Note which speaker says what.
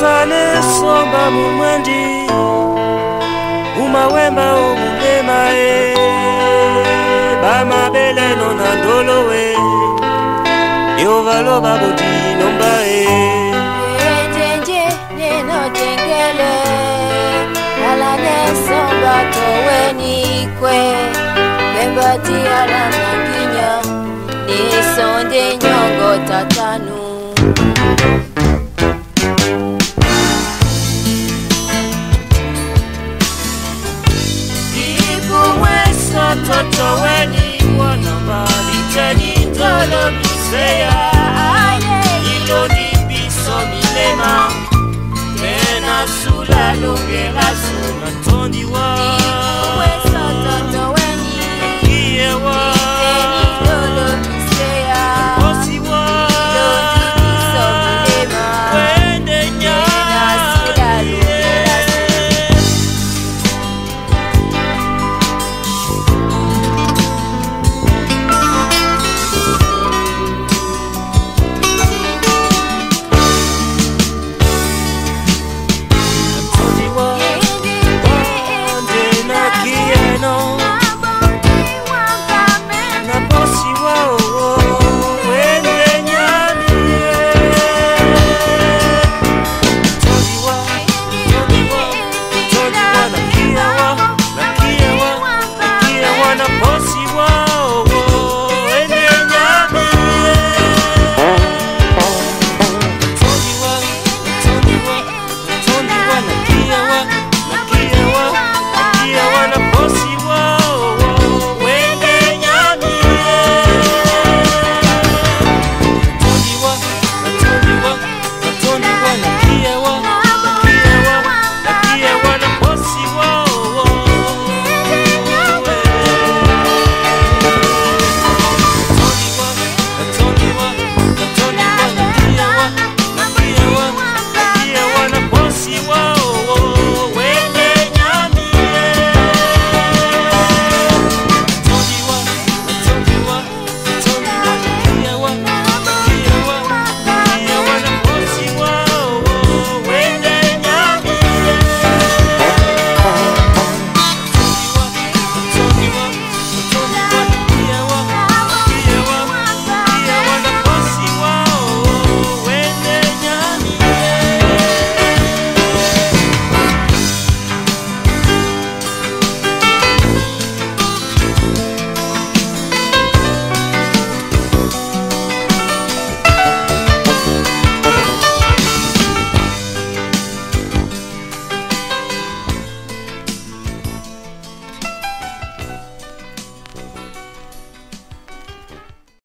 Speaker 1: Alane somba mumwendi Umawemba umulema Bama bele nona ndolo Yovalo babudi nomba
Speaker 2: Jenje neno jengele Alane somba toweni kwe Bembati ala nanginya Nisonde nyongo tatanu
Speaker 1: Toto weni wanamba Liteni ndolo miseya Ilo ni biso milema Tena sula longela suna